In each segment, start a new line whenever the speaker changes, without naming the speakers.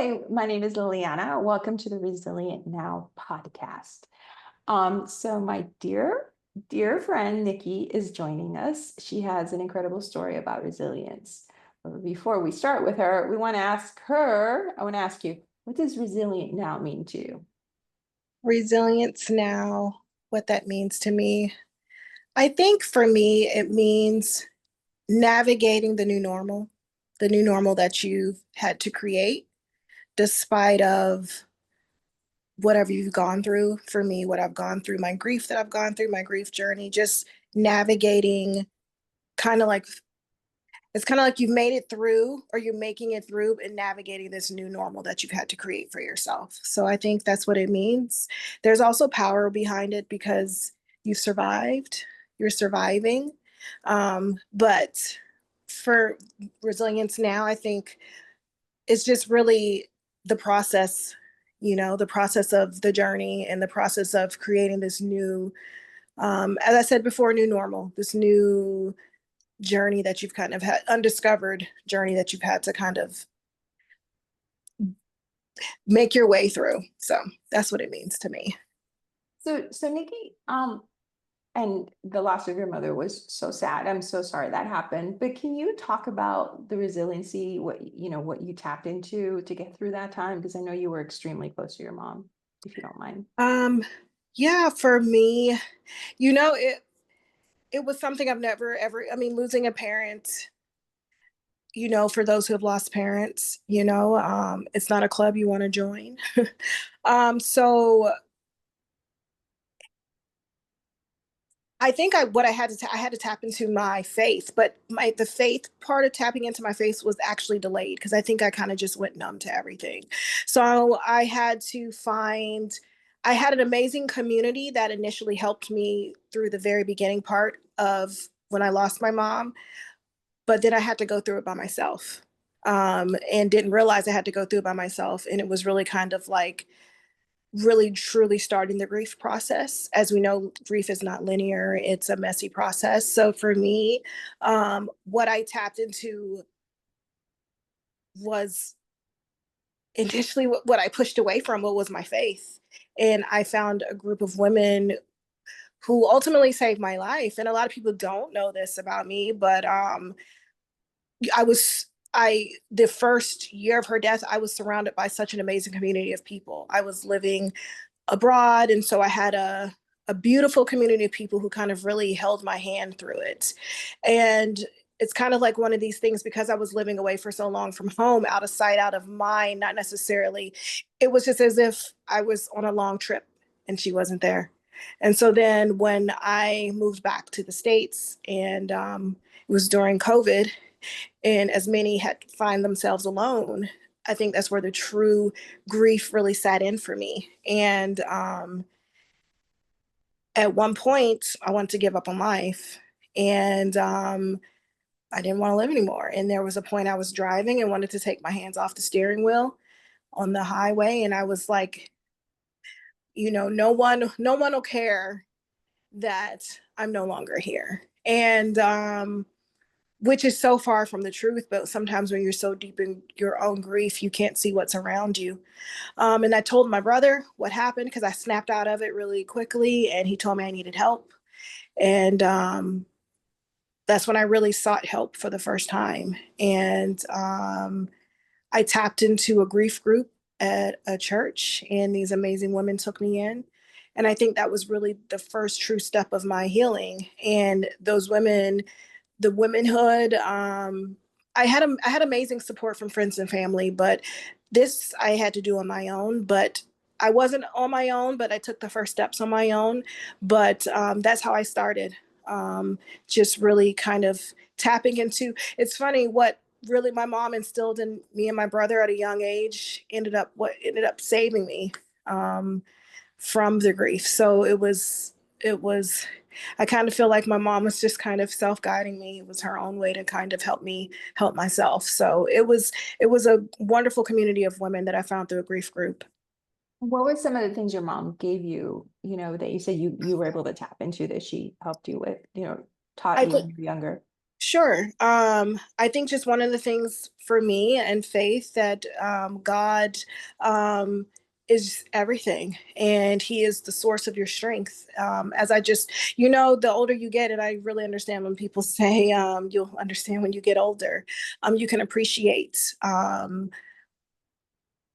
Hi, my name is Liliana. Welcome to the Resilient Now podcast. So my dear friend Nikki is joining us. She has an incredible story about resilience. But before we start with her, I want to ask you, what does resilient now mean to you?
Resilience now, what that means to me. I think for me, it means navigating the new normal that you've had to create, despite of whatever you've gone through. For me, what I've gone through, my grief that I've gone through, my grief journey, just navigating kind of like it's kind of like you've made it through or you're making it through and navigating this new normal that you've had to create for yourself. So I think that's what it means. There's also power behind it because you've survived, you're surviving. But for resilience now, I think it's just really the process, the process of the journey and the process of creating this new, as I said before, new normal, this new journey that you've kind of had, undiscovered journey that you've had to kind of make your way through. So that's what it means to me.
So Nikki, and the loss of your mother was so sad. I'm so sorry that happened. But can you talk about the resiliency, what you tapped into to get through that time? Because I know you were extremely close to your mom, if you don't mind.
Yeah, for me, you know, it was something I've never ever, I mean, losing a parent, for those who have lost parents, it's not a club you want to join. So I think what I had to tap into my faith, but the faith part of tapping into my faith was actually delayed because I think I kind of just went numb to everything. So I had an amazing community that initially helped me through the very beginning part of when I lost my mom, but then I had to go through it by myself, and didn't realize I had to go through it by myself, and it was really kind of like really truly starting the grief process. As we know, grief is not linear, it's a messy process. So for me, what I tapped into was initially what I pushed away from, what was my faith. And I found a group of women who ultimately saved my life. And a lot of people don't know this about me, but I was the first year of her death, I was surrounded by such an amazing community of people. I was living abroad, and so I had a beautiful community of people who kind of really held my hand through it. And it's kind of like one of these things, because I was living away for so long from home, out of sight, out of mind, not necessarily. It was just as if I was on a long trip and she wasn't there. And so then when I moved back to the States, and it was during COVID, and as many had find themselves alone, I think that's where the true grief really sat in for me. And at one point, I wanted to give up on life, and I didn't want to live anymore. And there was a point I was driving and wanted to take my hands off the steering wheel on the highway, and I was like, no one will care that I'm no longer here. And which is so far from the truth, but sometimes when you're so deep in your own grief, you can't see what's around you. And I told my brother what happened because I snapped out of it really quickly, and he told me I needed help. And that's when I really sought help for the first time. And I tapped into a grief group at a church, and these amazing women took me in. And I think that was really the first true step of my healing. And those women, the womanhood, I had amazing support from friends and family, but this I had to do on my own. But I wasn't on my own, but I took the first steps on my own. But that's how I started. Just really kind of tapping into. It's funny what really my mom instilled in me and my brother at a young age ended up saving me from the grief. So it was I kind of feel like my mom was just kind of self-guiding me. It was her own way to kind of help me help myself. So it was a wonderful community of women that I found through a grief group.
What were some of the things your mom gave you, that you said you were able to tap into that she helped you with, taught
I
you
think
when you were younger?
Sure. I think just one of the things for me and faith that God um, is everything, and He is the source of your strength. As I just, the older you get, and I really understand when people say you'll understand when you get older, you can appreciate.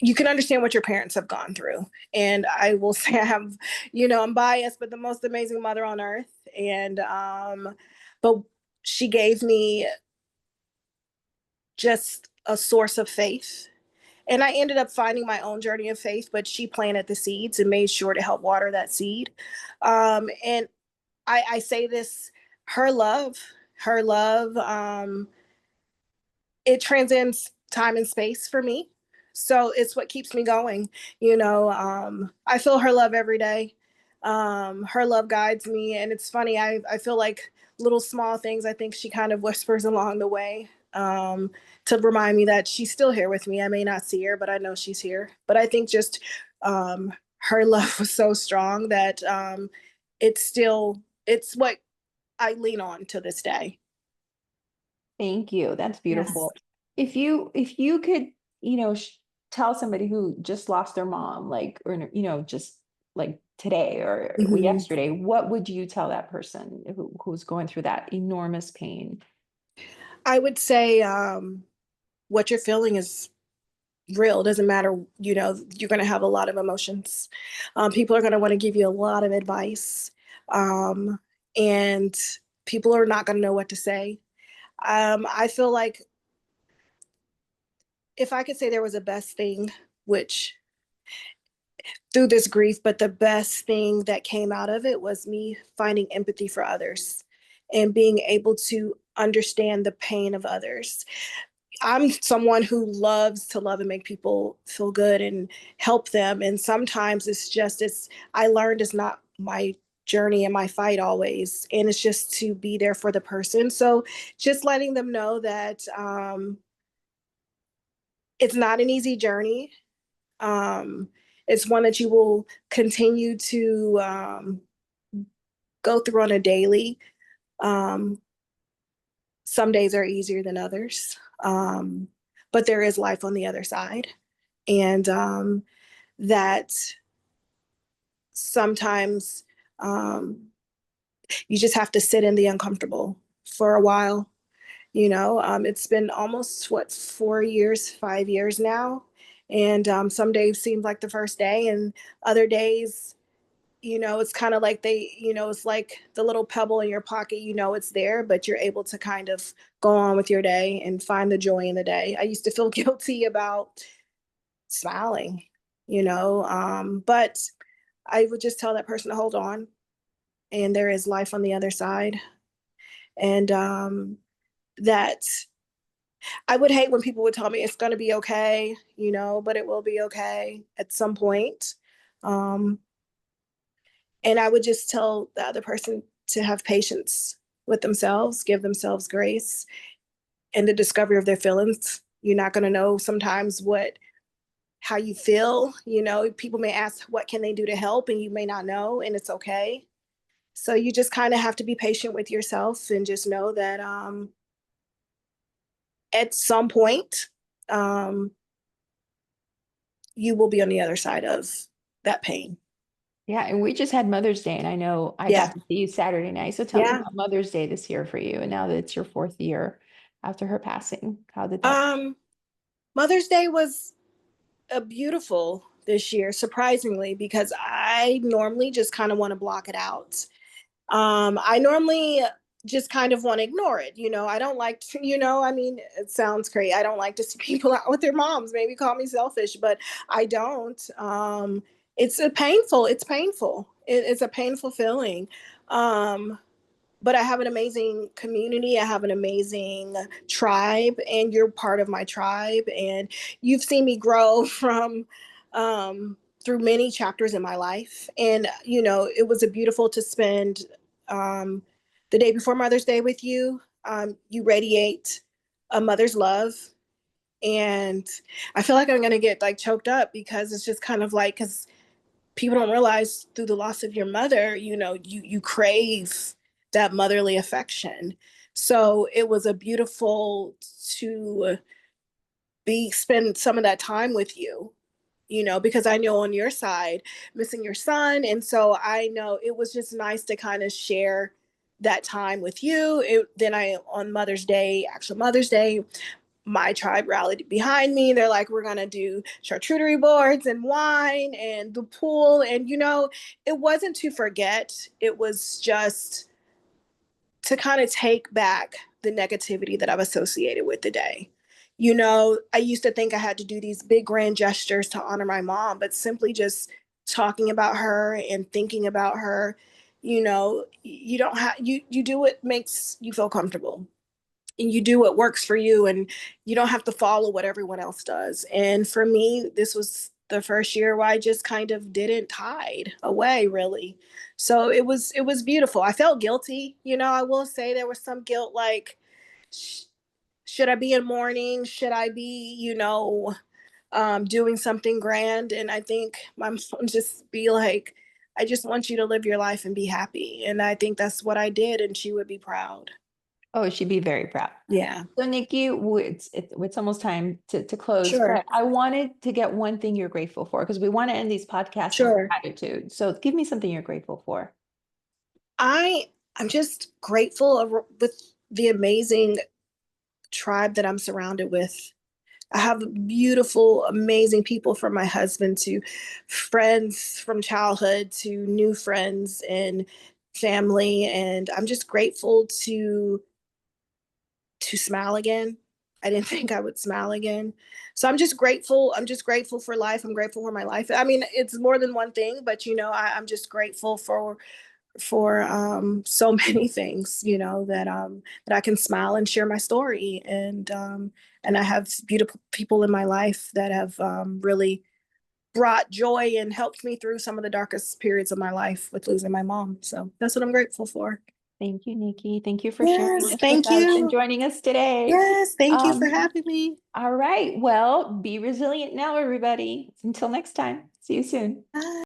You can understand what your parents have gone through. And I will say I have, I'm biased, but the most amazing mother on earth. And but she gave me just a source of faith. And I ended up finding my own journey of faith, but she planted the seeds and made sure to help water that seed. And I say this, her love, her love, it transcends time and space for me. So it's what keeps me going. I feel her love every day. Her love guides me. And it's funny, I feel like little small things, I think she kind of whispers along the way to remind me that she's still here with me. I may not see her, but I know she's here. But I think just her love was so strong that it's what I lean on to this day.
Thank you. That's
Yes.
beautiful. If you could, tell somebody who just lost their mom, like, or, just like today or
Mhm.
yesterday, what would you tell that person who's going through that enormous pain?
I would say what you're feeling is real. It doesn't matter, you're going to have a lot of emotions. People are going to want to give you a lot of advice. Um, and people are not going to know what to say. I feel like if I could say there was a best thing, which through this grief, but the best thing that came out of it was me finding empathy for others and being able to understand the pain of others. I'm someone who loves to love and make people feel good and help them. And sometimes I learned it's not my journey and my fight always. And it's just to be there for the person. So just letting them know that it's not an easy journey. Um, it's one that you will continue to go through on a daily. Um, some days are easier than others, but there is life on the other side. And that sometimes you just have to sit in the uncomfortable for a while. It's been almost 4 years, 5 years now. And some days seem like the first day, and other days, it's kind of like it's like the little pebble in your pocket, it's there, but you're able to kind of go on with your day and find the joy in the day. I used to feel guilty about smiling, but I would just tell that person to hold on, and there is life on the other side. And that I would hate when people would tell me it's going to be okay, but it will be okay at some point. Um, and I would just tell the other person to have patience with themselves, give themselves grace and the discovery of their feelings. You're not going to know sometimes how you feel. People may ask, what can they do to help? And you may not know, and it's okay. So you just kind of have to be patient with yourself and just know that at some point, um, you will be on the other side of that pain.
Yeah, and we just had Mother's Day, and I know I
Yeah.
got to see you Saturday night. So tell me
Yeah.
about Mother's Day this year for you, and now that it's your fourth year after her passing, how did that?
Um, Mother's Day was a beautiful this year, surprisingly, because I normally just kind of want to block it out. I normally just kind of want to ignore it. I don't like to, I mean, it sounds crazy. I don't like to see people out with their moms, maybe call me selfish, but I don't. It's painful. It's a painful feeling. Um, but I have an amazing community. I have an amazing tribe, and you're part of my tribe. And you've seen me grow from through many chapters in my life. And, it was a beautiful to spend um, the day before Mother's Day with you. You radiate a mother's love. And I feel like I'm going to get like choked up because it's just kind of like, because people don't realize through the loss of your mother, you crave that motherly affection. So it was a beautiful to be spend some of that time with you, because I know on your side, missing your son. And so I know it was just nice to kind of share that time with you. Then on Mother's Day, my tribe rallied behind me. They're like, we're going to do charcuterie boards and wine and the pool. And, it wasn't to forget, it was just to kind of take back the negativity that I've associated with the day. I used to think I had to do these big grand gestures to honor my mom, but simply just talking about her and thinking about her, you don't have you do what makes you feel comfortable, and you do what works for you, and you don't have to follow what everyone else does. And for me, this was the first year where I just kind of didn't hide away, really. So it was beautiful. I felt guilty, I will say there was some guilt, like should I be in mourning, should I be, doing something grand. And I think my mom just be like, I just want you to live your life and be happy. And I think that's what I did, and she would be proud.
Oh, she'd be very proud.
Yeah.
So Nikki, it's almost time to close,
Sure.
but I wanted to get one thing you're grateful for, because we want to end these podcasts on
Sure.
gratitude. So give me something you're grateful for.
I I'm just grateful with the amazing tribe that I'm surrounded with. I have beautiful, amazing people, from my husband to friends from childhood to new friends and family, and I'm just grateful to smile again. I didn't think I would smile again. So I'm just grateful. I'm just grateful for life. I'm grateful for my life. I mean, it's more than one thing, but I'm just grateful for so many things, that I can smile and share my story. And I have beautiful people in my life that have really brought joy and helped me through some of the darkest periods of my life with losing my mom. So that's what I'm grateful for.
Thank you, Nikki. Thank you for sharing
Yes,
this with
thank
us and
you.
joining us today.
Yes, thank you for
Um,
having me.
all right. Well, be resilient now, everybody. Until next time. See you soon.
Bye.